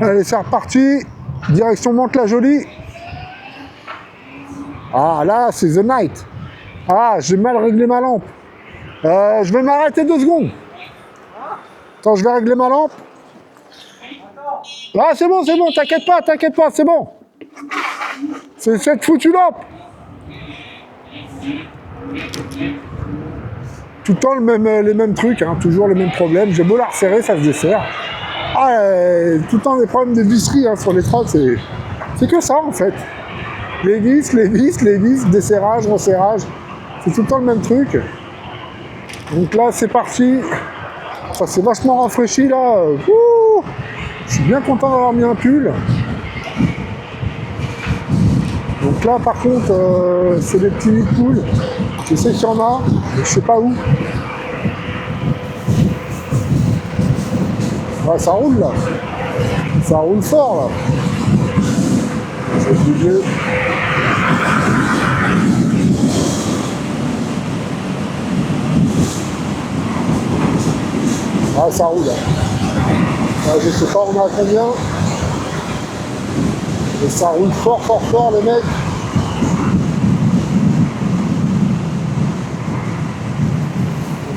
Allez, c'est reparti. Direction Mantes-la-Jolie. Ah, là, c'est The Night. Ah, j'ai mal réglé ma lampe. Je vais m'arrêter 2 secondes. Attends, je vais régler ma lampe. Ah, c'est bon, t'inquiète pas, c'est bon. C'est cette foutue lampe. Tout le temps les mêmes trucs, hein, toujours les mêmes problèmes. J'ai beau la resserrer, ça se desserre. Ah, tout le temps des problèmes de visserie hein, sur les trocs, c'est que ça en fait. Les vis, desserrage, resserrage. C'est tout le temps le même truc. Donc là, c'est parti. Ça s'est vachement rafraîchi là. Ouh, je suis bien content d'avoir mis un pull. Donc là, par contre, c'est des petits nids de poules. Je sais qu'il y en a, mais je sais pas où. Ouais, ça roule là. Ça roule fort là. Je vais bouger. Ah, ça roule là. Ouais, je sais pas, on a combien. Et ça roule fort les mecs.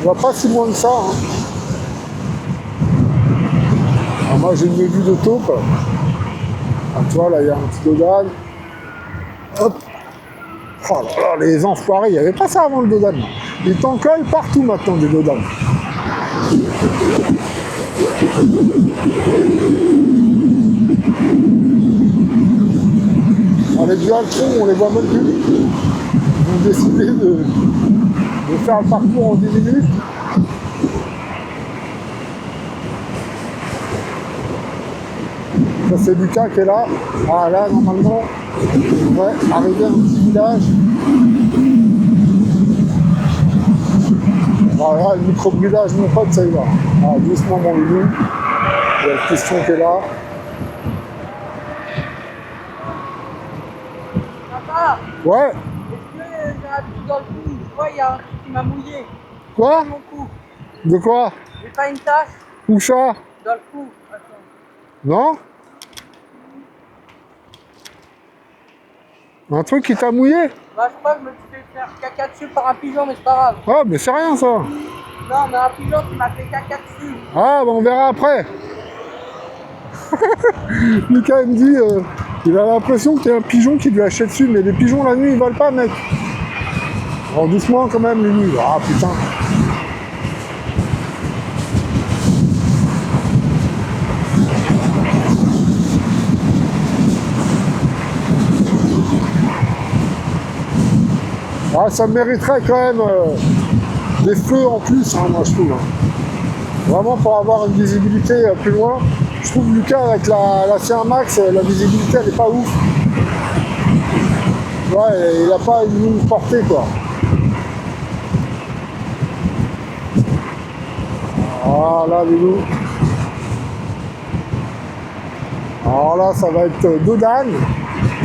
On va pas si loin que ça. Hein. Alors moi j'ai une vue de taupe. Ah, tu vois là il y a un petit dodan. Hop. Oh là là, les enfoirés, il n'y avait pas ça avant le dodan. Ils t'en collent partout maintenant des dodans. Avec du haltron, on les voit même plus. Ils ont décidé de faire le parcours en 10 minutes. Ça c'est Lucas qui est là. Ah là normalement, on devrait arriver à un petit village. Ah là, le micro-brillage, mon pote, ça y va. Ah, doucement mon loulou. Il y a le question qui est là. Papa, Ouais. est-ce que j'ai un truc dans le cou? Je vois, il y a un truc qui m'a mouillé. Quoi? Dans mon cou. De quoi? J'ai pas une tache Où ça? dans le cou. Attends. Non? Un truc qui t'a mouillé? Bah, je crois que je me suis fait faire caca dessus par un pigeon, mais c'est pas grave. Ah, mais c'est rien ça. Non, mais un pigeon qui m'a fait caca dessus. Ah, bah on verra après. Lucas il me dit, il a l'impression qu'il y a un pigeon qui lui achète dessus, mais les pigeons la nuit ils volent pas, mec. Alors doucement quand même les nuits. Ah putain. Ah, ça mériterait quand même des feux en plus, hein, moi je trouve. Hein. Vraiment pour avoir une visibilité plus loin. Je trouve Lucas avec la C1 Max, la visibilité elle est pas ouf. Ouais, il a pas une longue portée quoi. Voilà Loulou. Alors là ça va être Dodan.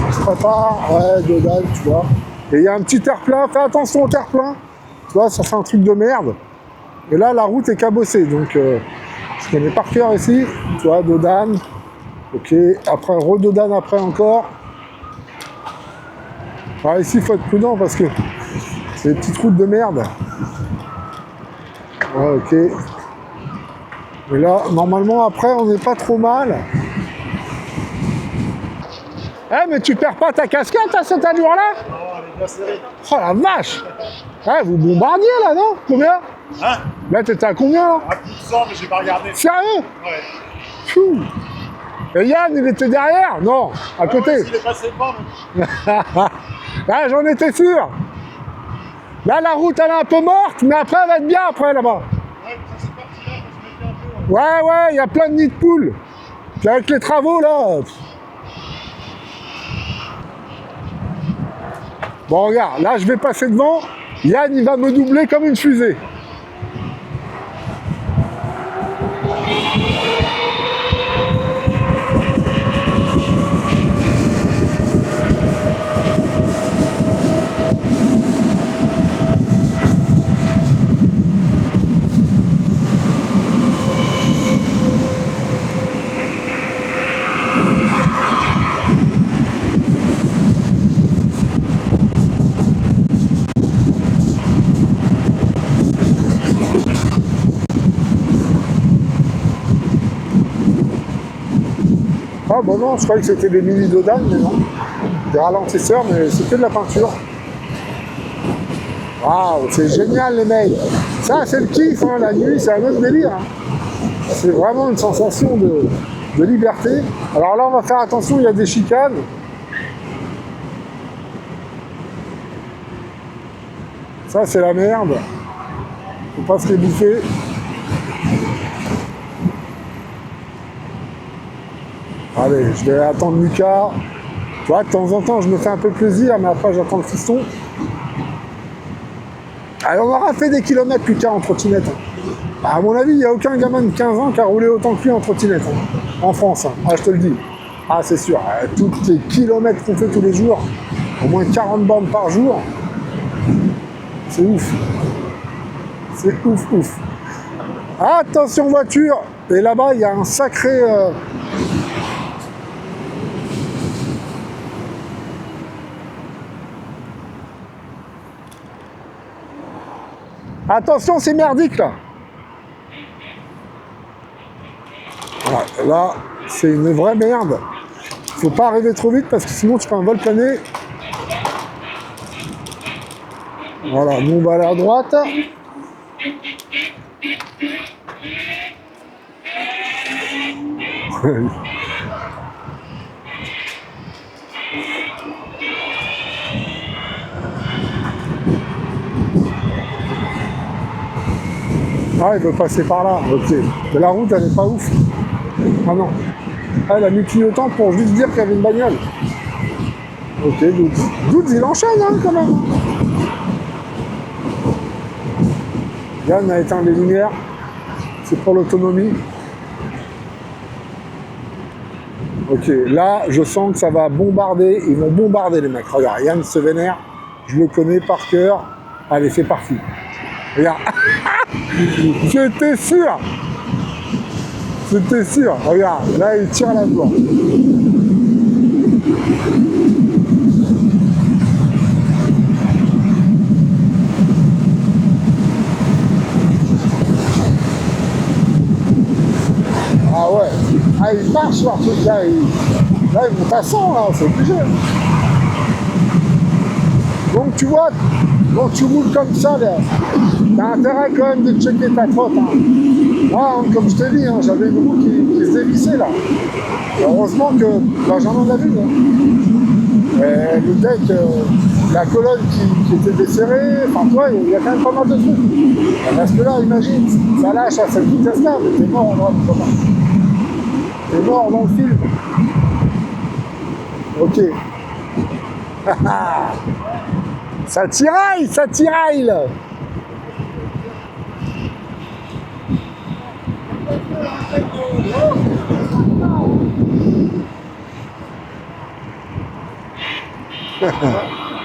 On se prépare, ouais Dodan tu vois. Et il y a un petit terre-plein, fais attention au terre-plein. Tu vois, ça fait un truc de merde. Et là, la route est cabossée. Donc, je connais par cœur ici. Tu vois, Dodan. Ok, après, redodan après encore. Alors ici, il faut être prudent parce que c'est des petites routes de merde. Ouais, ok. Et là, normalement, après, on n'est pas trop mal. Eh, mais tu perds pas ta casquette à cette allure-là? Non, elle est bien serrée. Oh la vache! Ouais, vous bombardiez là, non? Combien? Hein? Là, t'étais à combien là? À plus de 100, mais j'ai pas regardé. Sérieux? Ouais. Fou! Et Yann, il était derrière? Non, à côté. Ouais, il est passé devant, mais... Là, j'en étais sûr. Là, la route, elle est un peu morte, mais après, elle va être bien après là-bas. Ouais, ça c'est parti là, parce que je m'étais un peu... Ouais, il y a plein de nids de poules. Puis avec les travaux là. Bon, regarde, là, je vais passer devant. Yann, il va me doubler comme une fusée. Ah bon non, je croyais que c'était des mini dodanes, mais non. Des ralentisseurs, mais c'est que de la peinture. Waouh, c'est génial les mecs. Ça c'est le kiff, hein, la nuit, c'est un autre délire. Hein. C'est vraiment une sensation de liberté. Alors là, on va faire attention, il y a des chicanes. Ça, c'est la merde. Faut pas se les bouffer. Allez, je vais attendre Lucas. Tu vois, de temps en temps, je me fais un peu plaisir, mais après, j'attends le fiston. Allez, on aura fait des kilomètres, Lucas, en trottinette. À mon avis, il n'y a aucun gamin de 15 ans qui a roulé autant que lui en trottinette, en France. Ah, je te le dis. Ah, c'est sûr. Tous les kilomètres qu'on fait tous les jours, au moins 40 bornes par jour, c'est ouf. C'est ouf, ouf. Attention voiture. Et là-bas, il y a un sacré... Attention, c'est merdique, là. Voilà, là, c'est une vraie merde. Faut pas arriver trop vite parce que sinon tu fais un vol plané. Voilà, nous on va aller à droite. Ah, il veut passer par là, ok. Mais la route, elle est pas ouf. Ah non. Ah, elle a mis clignotant pour juste dire qu'il y avait une bagnole. Ok, Douds. Douds, il enchaîne, hein, quand même. Yann a éteint les lumières. C'est pour l'autonomie. Ok, là, je sens que ça va bombarder. Ils vont bombarder, les mecs. Regarde, Yann se vénère. Je le connais par cœur. Allez, c'est parti. Regarde. J'étais sûr. C'était sûr. Regarde, là, il tire la voie. Ah ouais. Ah, il marche leur truc là. Là, ils montent à 100, là. C'est obligé. Donc, tu vois, quand tu roules comme ça, t'as intérêt quand même de checker ta trotte. Hein. Moi, hein, comme je t'ai dit, hein, j'avais une roue qui se dévissait là. Heureusement que Benjamin l'a vu. Hein. Le deck, la colonne qui était desserrée, enfin toi, il y a quand même pas mal de trucs. Parce que là, imagine, ça lâche à cette vitesse-là, mais t'es mort en droite. T'es mort dans le film. Ok. Ça tiraille là.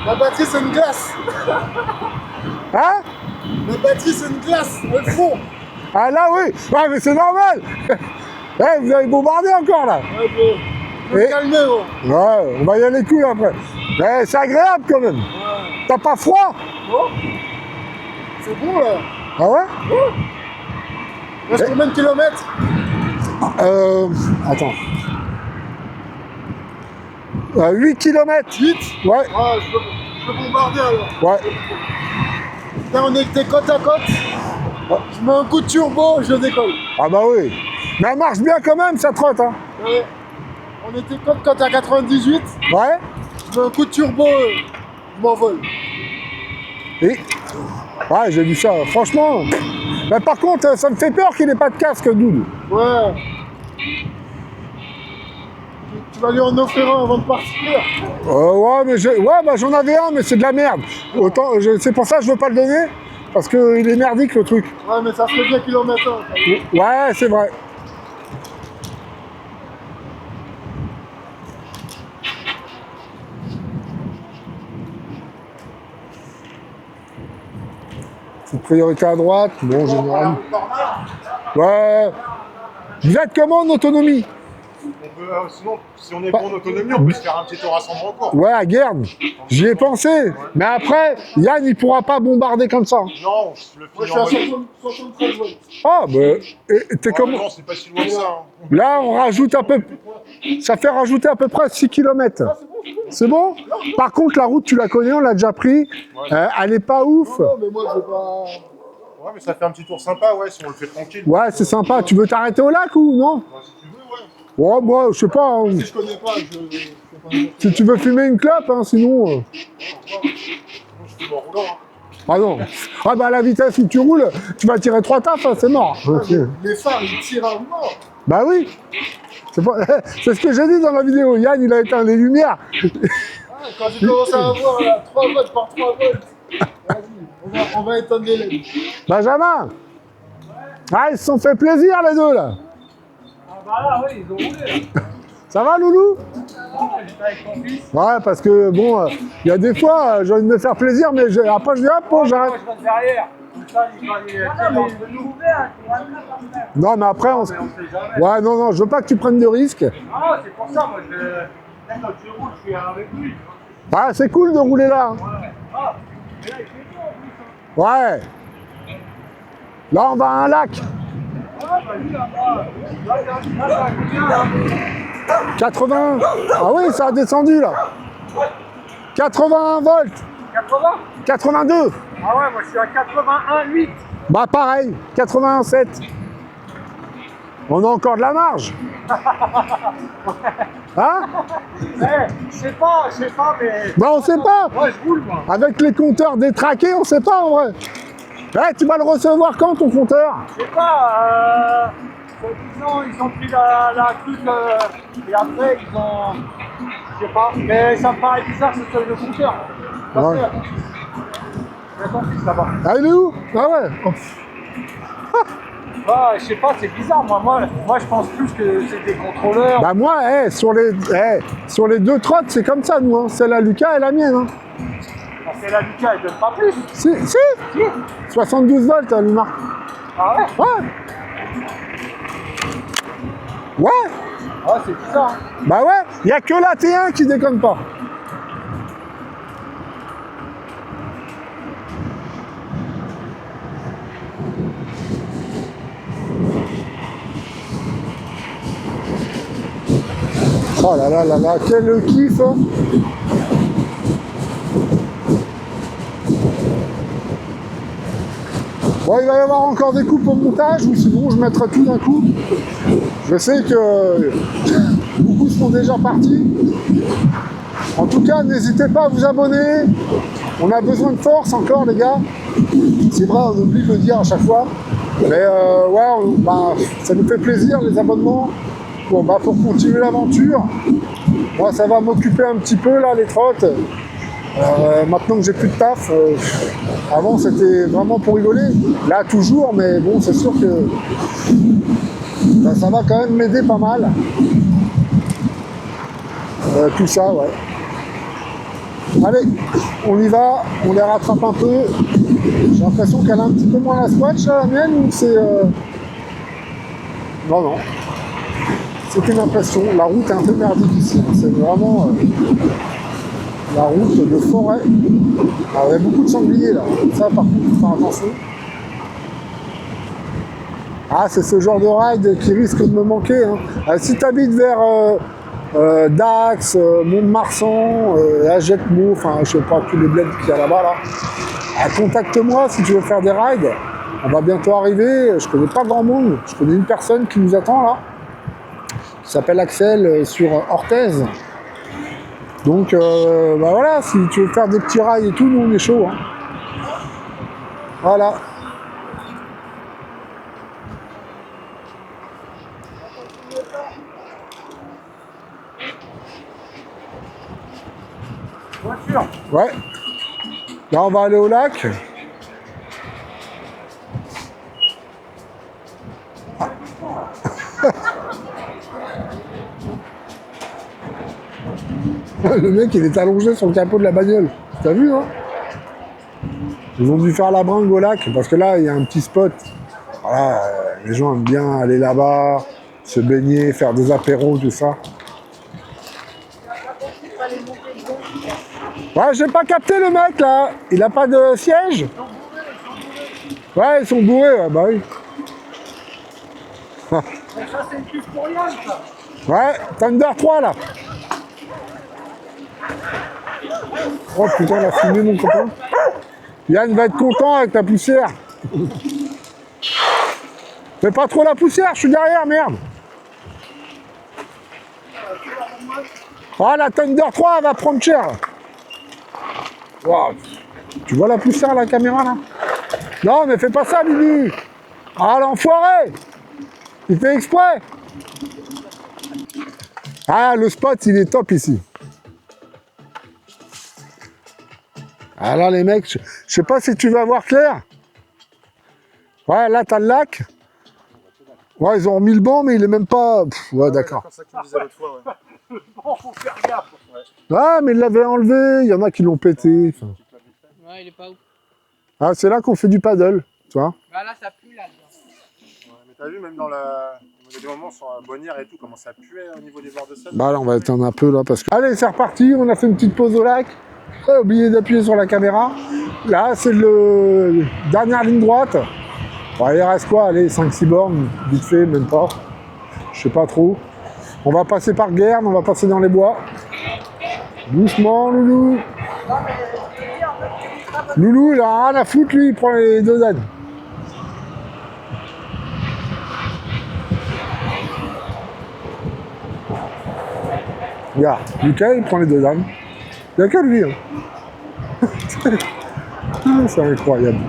La batterie, c'est une glace. Hein? La batterie, c'est une glace. Au fond. Ah là, oui. Ouais, mais c'est normal. Eh, vous avez bombardé encore là. Ouais, bon. Calmer, gros. Ouais, on va y aller cool après. Mais c'est agréable quand même. Ouais. T'as pas froid? Oh. C'est bon, là. Ah ouais? Oh. Reste combien de kilomètres? Attends. 8 km. 8? Ouais. Ah, je peux bombarder alors. Ouais. Là, on était côte à côte. Je mets un coup de turbo, je décolle. Ah bah oui. Mais elle marche bien quand même, ça trotte, hein. Ouais. On était côte à 98. Ouais. Je mets un coup de turbo, je m'envole. Et... Ouais, j'ai vu ça. Franchement... Mais par contre, ça me fait peur qu'il n'ait pas de casque, Doudou. Ouais. Tu vas lui en offrir un avant de partir. Ouais, mais bah, j'en avais un, mais c'est de la merde. Autant, c'est pour ça que je veux pas le donner, parce qu'il est merdique le truc. Ouais, mais ça serait bien kilomètre 1. Ouais, c'est vrai. C'est priorité à droite. Bon, généralement. Ouais. Vous êtes comment en autonomie? On peut, sinon, si on est pour l'autonomie, on peut se faire un petit tour à Sambrancourt. Ouais, à Guernes. J'y ai pensé. Mais après, Yann, il pourra pas bombarder comme ça. Non, le Moi, finir en je suis à mode... 73 volts. Ah, bah, t'es comme... Non, c'est pas si loin que ça. Hein. Là, on rajoute à peu... Ça fait rajouter à peu près 6 km. C'est bon? Par contre, la route, tu la connais, on l'a déjà pris. Elle est pas ouf. Non, mais moi, je veux pas... Ouais, mais ça fait un petit tour sympa, ouais, si on le fait tranquille. Ouais, c'est sympa. Tu veux t'arrêter au lac ou non? Si tu veux, ouais. Ouais, moi, je sais pas. Hein. Si je connais pas, je sais pas. Si tu veux fumer une clope, hein, sinon... Je suis en roulant. Hein. Ah non. Ah bah à la vitesse où tu roules, tu vas tirer 3 tafs, hein, c'est mort. Les phares, ils tirent à mort. Bah oui. C'est ce que j'ai dit dans la vidéo. Yann, il a éteint les lumières. Ah, quand j'ai commencé à avoir là, 3 volts par 3 volts, vas-y, on va éteindre les LED. Benjamin. Ah, ils se sont fait plaisir les deux là. Ah bah là, oui, ils ont roulé. Ça va, Loulou? J'étais avec mon fils. Ouais, parce que bon, il y a des fois, j'ai envie de me faire plaisir, mais après je dis hop, bon, j'arrête. Moi, je reste derrière. Comme ça, il va mais je peux nous ouvrir, tu vois, Non, mais après, on... on sait jamais. Ouais, non, non, je veux pas que tu prennes de risques. Ah, c'est pour ça, moi, quand tu roules, je suis avec lui. Ah, c'est cool de rouler là. Hein. Ouais. Ah, mais là, il fait chaud en plus. Ouais. Là, on va à un lac. Ah, bah lui, là-bas. Là, ça a combien, là 80. Ah oui, ça a descendu là. 81 volts. 80 82. Ah ouais, moi, je suis à 81,8. Bah pareil, 81,7. On a encore de la marge. Hein? Je sais pas, mais... Bah on sait pas. Moi, je roule, moi. Avec les compteurs détraqués, on sait pas en vrai. Eh, tu vas le recevoir quand ton compteur? Je sais pas, ils ont pris la truc et après ils ont... Je sais pas, mais ça me paraît bizarre que ce soit le compteur. Parce Ouais. que... Il y a ton fils là-bas. Ah, il est où? Ah ouais. Bah, je sais pas, c'est bizarre, moi je pense plus que c'est des contrôleurs. Bah moi, sur les deux trottes, c'est comme ça nous. Hein. Celle à Lucas et la mienne. Hein. C'est la Lucas, elle donne pas plus. Si. Si. 72 volts, hein, Luna. Ah ouais? Ouais. Ouais. Ah, c'est bizarre. Bah ouais, il n'y a que la T1 qui déconne pas. Oh là là là là, quel kiff hein. Bon, il va y avoir encore des coupes au montage, ou sinon je mettrai tout d'un coup. Je sais que beaucoup sont déjà partis. En tout cas, n'hésitez pas à vous abonner. On a besoin de force encore, les gars. C'est vrai, on oublie de le dire à chaque fois. Mais ouais, bah, ça nous fait plaisir, les abonnements. Bon, bah, pour continuer l'aventure, moi, ça va m'occuper un petit peu, là, les trottes. Maintenant que j'ai plus de taf, avant c'était vraiment pour rigoler. Là, toujours, mais bon, c'est sûr que bah, ça va quand même m'aider pas mal. Tout ça, ouais. Allez, on y va, on les rattrape un peu. J'ai l'impression qu'elle a un petit peu moins la squatch, là, la mienne, ou c'est... Non, non. C'est une impression. La route est un peu merdique ici. Hein. C'est vraiment la route de forêt. Alors, il y a beaucoup de sangliers, là. Ça, par contre, il faut faire attention. Ah, c'est ce genre de ride qui risque de me manquer. Hein. Si tu habites vers... Dax, Mont-de-Marsan, Agetmo, enfin je sais pas tous les bleds qu'il y a là-bas là. Contacte-moi si tu veux faire des rides. On va bientôt arriver. Je connais pas grand monde. Je connais une personne qui nous attend là, qui s'appelle Axel sur Orthez. Donc bah voilà, si tu veux faire des petits rides et tout, nous on est chaud. Hein. Voilà. Voiture. Ouais. Là, on va aller au lac. Le mec, il est allongé sur le capot de la bagnole. T'as vu, hein? Ils ont dû faire la bringue au lac, parce que là, il y a un petit spot. Voilà, les gens aiment bien aller là-bas, Se baigner, faire des apéros, tout ça. Ouais, j'ai pas capté le mec là. Il a pas de siège? Ouais, ils sont bourrés, ouais, bah oui. Mais ça, c'est une piste pour Yann, ça. Ouais, Thunder 3 là. Oh putain, il a fumé mon copain. Yann va être content avec ta poussière. Fais pas trop la poussière, je suis derrière, merde. Ah, la Thunder 3 elle va prendre cher. Wow. Tu vois la poussière à la caméra là? Non, mais fais pas ça, Bibi. Ah, l'enfoiré. Il fait exprès. Ah, le spot, il est top ici. Alors les mecs, je sais pas si tu vas voir clair. Ouais, là, t'as le lac. Ouais, ils ont remis le banc, mais il est même pas... Pff, ouais, d'accord. C'est ça que tu me disais l'autre fois, ouais. Bon, faut faire gaffe. Ah, mais il l'avait enlevé. Il y en a qui l'ont pété. Enfin. Ouais, il est pas ouf. Ah, c'est là qu'on fait du paddle, tu vois. Bah là, ça pue là-dedans. Ouais, mais t'as vu, même dans la... Il y a des moments sur la Bonnière et tout, comment ça puait au niveau des bords de Seine. Bah là, on va éteindre un peu là parce que... Allez, c'est reparti. On a fait une petite pause au lac. Oublié d'appuyer sur la caméra. Là, c'est le dernière ligne droite. Bon, il reste quoi? Allez, 5-6 bornes, vite fait, même pas. Je sais pas trop. On va passer par Guerne, on va passer dans les bois. Doucement, Loulou. Loulou, il a rien à foutre, lui, il prend les deux ânes. Regarde, Lucas, il prend les deux ânes. Il n'y a que lui. Hein. C'est incroyable.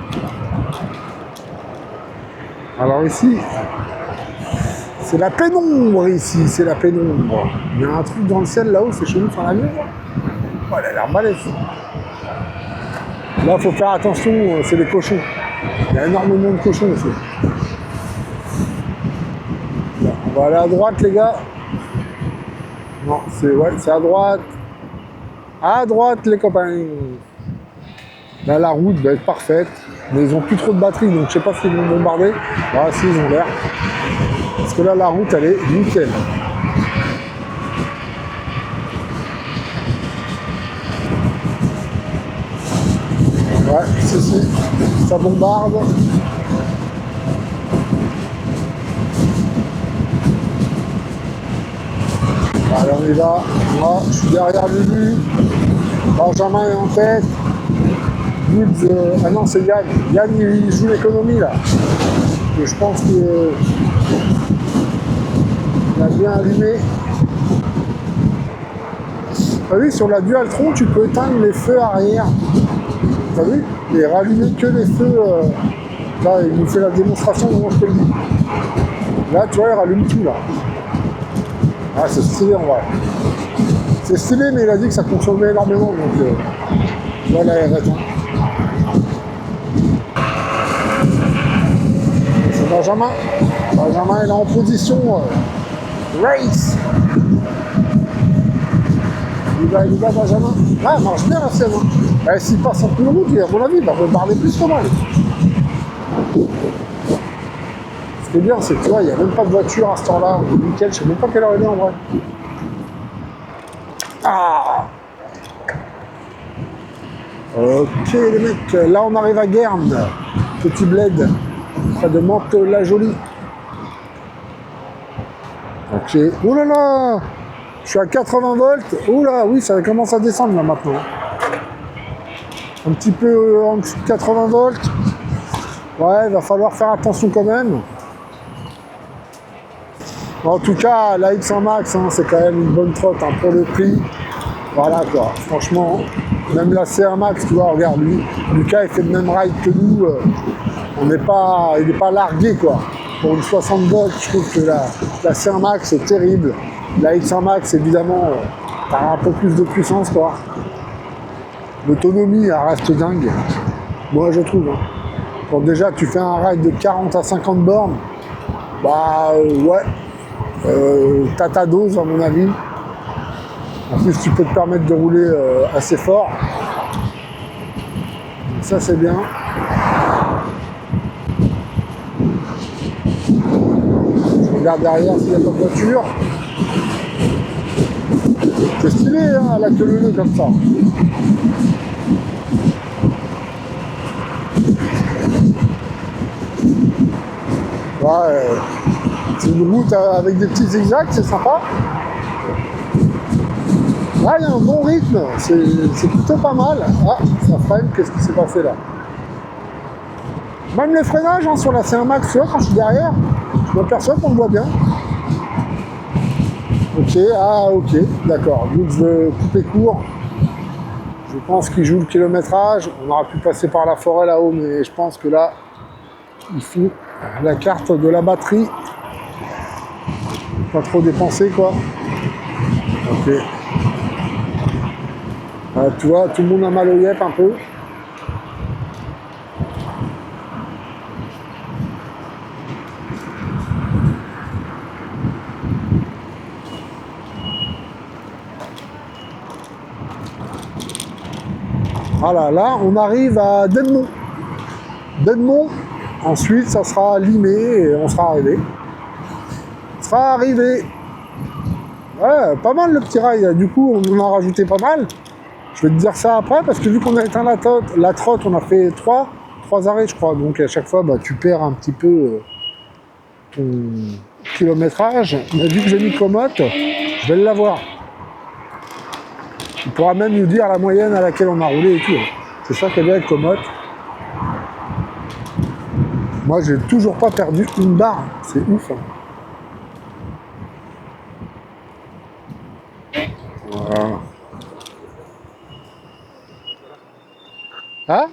Alors ici, c'est la pénombre ici, c'est la pénombre. Il y a un truc dans le ciel là-haut, c'est chelou, enfin la nuit. Oh, elle a l'air balèze. Là, il faut faire attention, c'est les cochons. Il y a énormément de cochons aussi. Là, on va aller à droite, les gars. Non, c'est ouais, c'est à droite. À droite, les copains. Là, la route va être parfaite. Mais ils ont plus trop de batterie, donc je sais pas s'ils vont bombarder. Ah, si, ils ont l'air. Parce que là, la route, elle est nickel. Ouais, si, ça bombarde. Allez, on y va. Moi, je suis derrière Lulu. Benjamin est en tête. Woods, ah non, c'est Yann. Yann, il joue l'économie là. Et je pense qu'il a bien allumé. T'as vu, sur la Dualtron, tu peux éteindre les feux arrière. T'as vu? Et rallumer que les feux. Là, il nous fait la démonstration comment je te le dis. Là, tu vois, il rallume tout là. Ah, c'est stylé en vrai. C'est stylé, mais il a dit que ça consommait énormément. Donc, voilà, il arrête. C'est Benjamin. Benjamin, il est en position race. Il va, Benjamin. Ah, il marche bien la scène. Hein. S'il passe en plus de route, à mon avis, il va bombarder plus que mal. Ce qui est bien, c'est que tu vois, il n'y a même pas de voiture à ce temps-là. Nickel, je sais même pas quelle heure il est en vrai. Ah! Ok les mecs, là on arrive à Guerne, petit bled, près de Mantes-la-Jolie. Ok, oh là là, je suis à 80 volts, oh là, oui ça commence à descendre là maintenant. Un petit peu en dessous de 80 volts, ouais il va falloir faire attention quand même. En tout cas la X1 Max hein, c'est quand même une bonne trotte hein, pour le prix. Voilà quoi, franchement, même la C1 Max, tu vois, regarde lui, Lucas il fait le même ride que nous, il n'est pas largué quoi. Pour une 60 volts, je trouve que la C1 Max est terrible. La X1 Max évidemment, t'as un peu plus de puissance quoi. L'autonomie elle reste dingue, moi je trouve. Hein. Quand déjà tu fais un ride de 40 à 50 bornes, bah ouais, t'as ta dose à mon avis. En plus, tu peux te permettre de rouler assez fort. Donc ça, c'est bien. Je regarde derrière s'il n'y a pas de voiture. C'est stylé, hein, la queue leu comme ça. Ouais, c'est une route avec des petits zigzags, c'est sympa. Là, il y a un bon rythme, c'est plutôt pas mal. Ah, ça freine, qu'est-ce qui s'est passé là? Même les freinages hein, sur la C1 Max, tu vois, quand je suis derrière, je m'aperçois qu'on le voit bien. Ok, ah ok, d'accord. Donc je veux couper court. Je pense qu'il joue le kilométrage. On aurait pu passer par la forêt là-haut, mais je pense que là, il faut la carte de la batterie. Pas trop dépenser quoi. Ok. Tu vois, tout le monde a mal au yep un peu. Voilà, là, on arrive à Denmont. Denmont, ensuite, ça sera Limay et on sera arrivé. On sera arrivé. Ouais, pas mal le petit rail. Du coup, on en a rajouté pas mal. Je vais te dire ça après, parce que vu qu'on a éteint la trotte, on a fait trois arrêts, je crois. Donc, à chaque fois, bah, tu perds un petit peu ton kilométrage. Mais vu que j'ai mis Comote, je vais l'avoir. Il pourra même nous dire la moyenne à laquelle on a roulé et tout. C'est ça qui est bien avec Comote. Moi, j'ai toujours pas perdu une barre. C'est ouf. Hein. Voilà. Hein?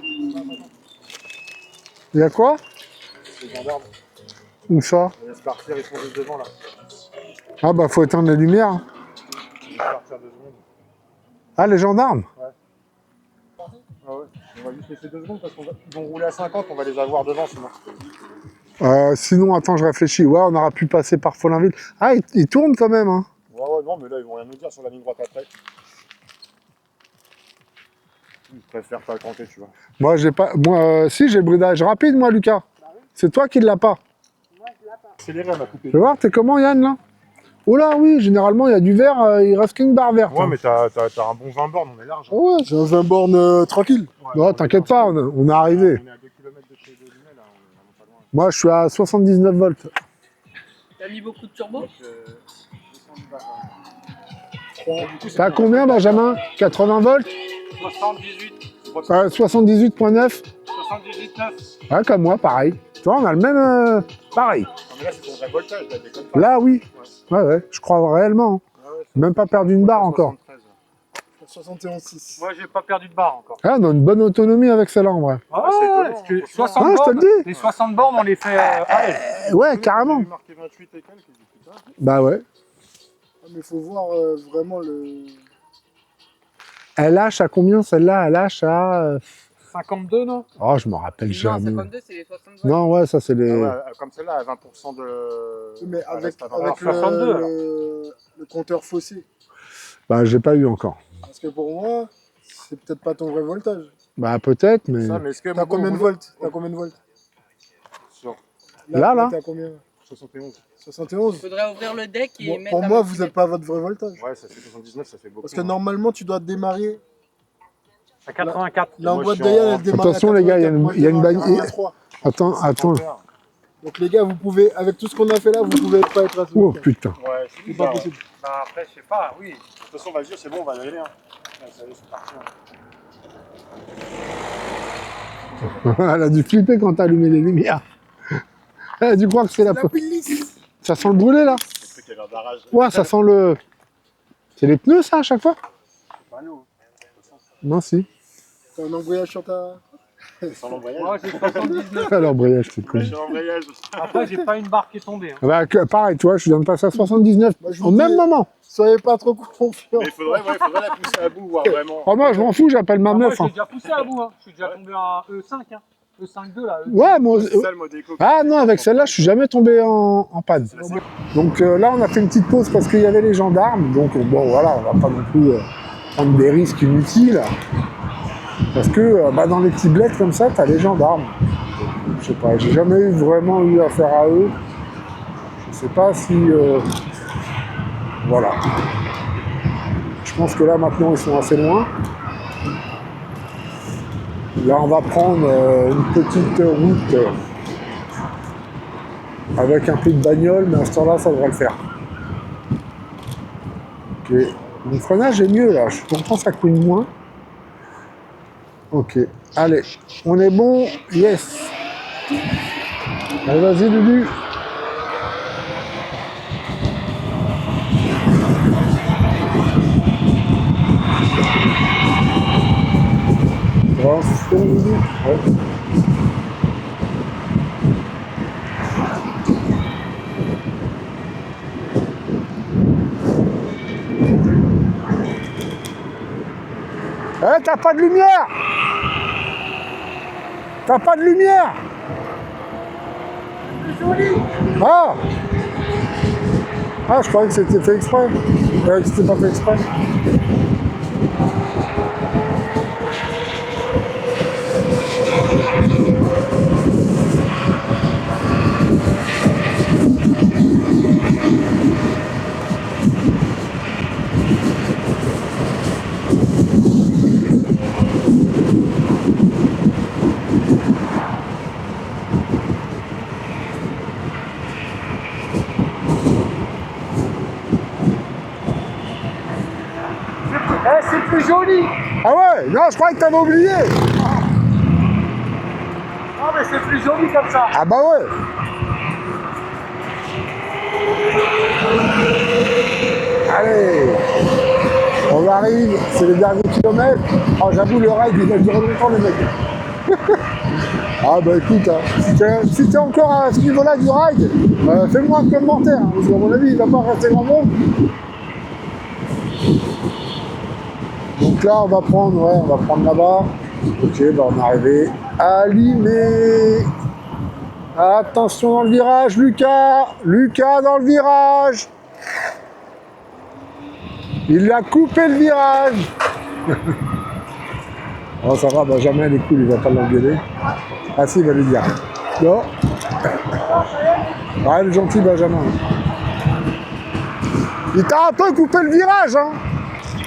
Il y a quoi? Les gendarmes. Où ça? On laisse partir, ils sont juste devant là. Ah bah faut éteindre la lumière. On laisse partir 2 secondes. Ah les gendarmes? Ouais. Ah ouais. On va juste laisser 2 secondes parce qu'ils vont rouler à 50, on va les avoir devant sinon. Sinon, attends, je réfléchis. Ouais, on aura pu passer par Follinville. Ah, il tourne quand même, hein. Ouais, non, mais là, ils vont rien nous dire sur la ligne droite après. Je préfère pas cranter, tu vois. Moi, j'ai pas. Moi, si, j'ai le bridage rapide, moi, Lucas. Bah oui. C'est toi qui l'as pas. Moi, je l'ai pas. Accéléré, elle m'a coupé. Tu vas voir, t'es comment, Yann, là? Oh là, oui, généralement, il y a du vert, il reste qu'une barre verte. Ouais, hein. mais t'as un bon 20 bornes, on est large. Hein. Ouais, J'ai un 20 bornes tranquille. Ouais, non, t'inquiète pas, on est arrivé. On est à 2 km de chez Limay, là, on est vraiment pas loin. Moi, je suis à 79 volts. T'as mis beaucoup de turbo? Donc, 210 watts, hein. T'as combien, Benjamin? 80 volts? 78. 78.9. 78,9. Ouais, comme moi, pareil. Tu vois, on a le même... pareil. Non, mais là, c'est ton vrai voltage, là, déconne pas. Là, oui. Ouais, je crois réellement. Ah ouais, Même pas perdu une barre encore. 73. 71,6. Moi, j'ai pas perdu de barre encore. Ah, on a une bonne autonomie avec celle-là, en vrai. Ah, c'est étonnant. Parce que 60 Ah, je te bornes, le dis. les 60 bornes, on les fait à l'aise. Ouais, carrément. J'ai marqué 28 et quelques, j'ai dit, putain. Bah ouais. Ah, mais il faut voir vraiment le... Elle lâche à combien celle-là? Elle lâche à... 52, non? Oh, je me rappelle Non, jamais. 52, c'est les 60 volts. Non, ouais, ça c'est les... Ah ouais, comme celle-là, à 20% de... Mais Ah, avec, reste à 20. avec Alors, 62, alors. le compteur faussé. Bah, j'ai pas eu encore. Parce que pour moi, c'est peut-être pas ton vrai voltage. Bah, peut-être, mais... Ça, mais est-ce que... T'as combien de volts? T'as combien de volts? Sur Là. T'as combien? 71. 71? Il faudrait ouvrir le deck et Bon, mettre pour un moi, petit vous n'êtes pas à votre vrai voltage. Ouais, ça fait 79, ça fait beaucoup. Parce que normalement, tu dois démarrer. À 84. La Moi, boîte je de suis en- Yann, elle démarre. Attention, à les gars, il y a 84. Moi, je il y a une démarre à bagne- 83. Attends. 51. Donc les gars, vous pouvez, avec tout ce qu'on a fait là, vous pouvez pas être à ce Oh, voltage. putain. Ouais, c'est C'est pas bizarre. possible. Bah, après, je sais pas, oui. De toute façon, vas-y, c'est bon, on va y aller. Hein. Ouais, ça y est, c'est parti. Hein. Elle a dû flipper quand t'as allumé les lumières. Elle a dû croire que c'est la... La pile lisse. Ça sent le brûlé, là? Le truc, il y a un barrage. Ouais, ça sent le... C'est les pneus, ça, à chaque fois? C'est pas nous. Non, si. T'as un embrayage sur ta... C'est sans l'embrayage. Moi, j'ai 79. Alors, brillage, c'est cool. J'ai l'embrayage. Après, j'ai pas une barre qui est tombée. Hein. Bah, pareil, tu vois, je viens de passer à 79 Moi, je vous au même dis- moment. Soyez pas trop confiants. Mais il faudrait la pousser à bout, voir vraiment. Oh, moi, je m'en fous, j'appelle ma Ah, moi, meuf. j'ai Hein. déjà poussé à bout. Hein. Je suis déjà tombé à E5. Hein. E5-2 là. Ouais, moi... C'est ça le mode éco. Ah non, avec celle-là, je suis jamais tombé en panne. Donc là, on a fait une petite pause parce qu'il y avait les gendarmes. Donc bon, voilà, on va pas non plus prendre des risques inutiles. Parce que bah, dans les petits bleds comme ça, t'as les gendarmes. Je sais pas, j'ai jamais vraiment eu affaire à eux. Je sais pas si... voilà. Je pense que là, maintenant, ils sont assez loin. Là, on va prendre une petite route avec un peu de bagnole, mais à ce temps-là, ça devrait le faire. Ok. Mon freinage est mieux, là. Je suis content, ça coûte moins. Ok. Allez. On est bon. Yes. Allez, vas-y, Lulu. C'est bon, Lulu. Ouais. Eh, t'as pas de lumière! T'as pas de lumière! Ah! Ah, je croyais que c'était fait exprès. Je croyais que c'était pas fait exprès. Eh, c'est plus joli. Ah ouais? Non, je croyais que t'avais oublié. Non, mais c'est plus joli comme ça. Ah bah ouais. Allez. On arrive, c'est les derniers kilomètres. Oh, j'avoue, le ride, il va durer longtemps, les mecs. Ah bah écoute, hein, si t'es encore à ce niveau-là du ride, fais-moi un commentaire, hein, parce qu'à mon avis, il va pas rester grand monde. Donc là, on va prendre là-bas. Ok, bah on est arrivé à Limay. Attention dans le virage, Lucas. Lucas dans le virage. Il a coupé le virage. Oh, ça va, Benjamin, il est cool, il va pas l'engueuler. Ah si, il va lui dire. Non. Ouais, le gentil Benjamin. Il t'a un peu coupé le virage, hein.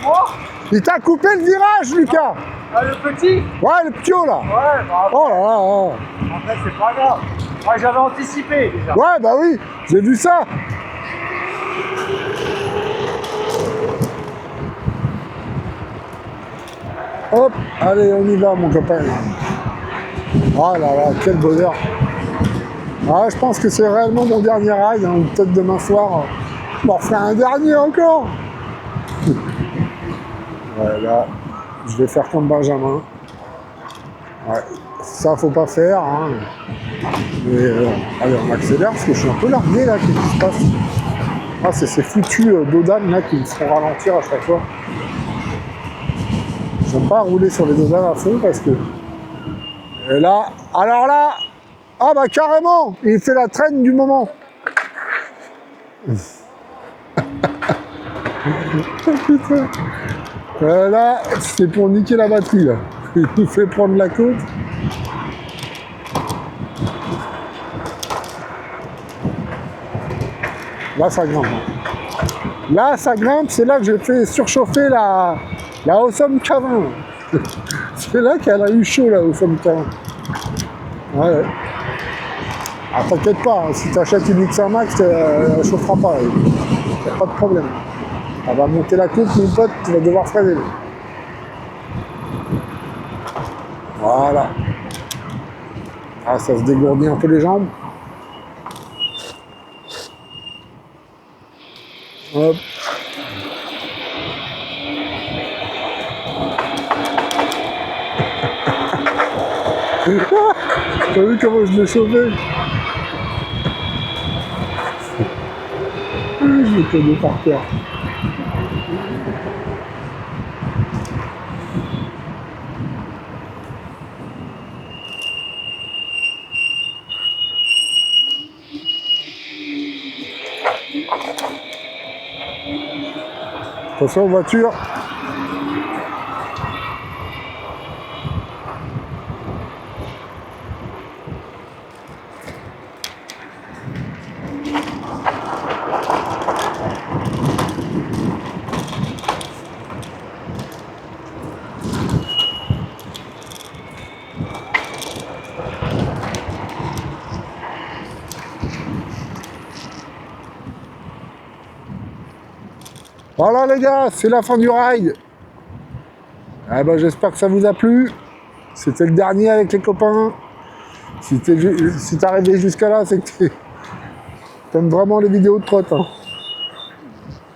Moi? Il t'a coupé le virage, Lucas. Ah, le petit? Ouais, le ptio, là. Ouais, bah Oh là là là. après, c'est pas grave. Moi, j'avais anticipé déjà. Ouais, bah oui, j'ai vu ça. Hop, allez, on y va, mon copain. Ah là là, quel bonheur. Ah, je pense que c'est réellement mon dernier ride, hein, ou peut-être demain soir, je m'en ferai un dernier encore. Ouais, là, je vais faire comme Benjamin. Ouais, ça, faut pas faire. Hein. Mais allez, on accélère parce que je suis un peu largué là, qu'est-ce qui se passe? Ah, c'est ces foutus dodanes là qui me font ralentir à chaque fois. J'aime pas rouler sur les dodanes à fond parce que. Et là, alors là, ah bah carrément, il fait la traîne du moment. Putain. Là, c'est pour niquer la batterie là. Il nous fait prendre la côte. Là, ça grimpe. Là, ça grimpe. C'est là que j'ai fait surchauffer la Awesome K20. C'est là qu'elle a eu chaud, la Awesome K20. Ouais. Ah, t'inquiète pas, hein, si tu achètes une X1 Max, elle ne chauffera pas. Il n'y a pas de problème. Elle va monter la côte, mon pote, tu vas devoir freiner. Voilà. Ah, ça se dégourdit un peu les jambes. Hop. T'as vu comment je l'ai sauvé? Je l'ai connu par cœur. Attention aux voitures. Voilà les gars, c'est la fin du ride. Ah ben, j'espère que ça vous a plu. C'était le dernier avec les copains. Si t'es arrivé jusqu'à là, c'est que t'aimes vraiment les vidéos de trotte. Hein.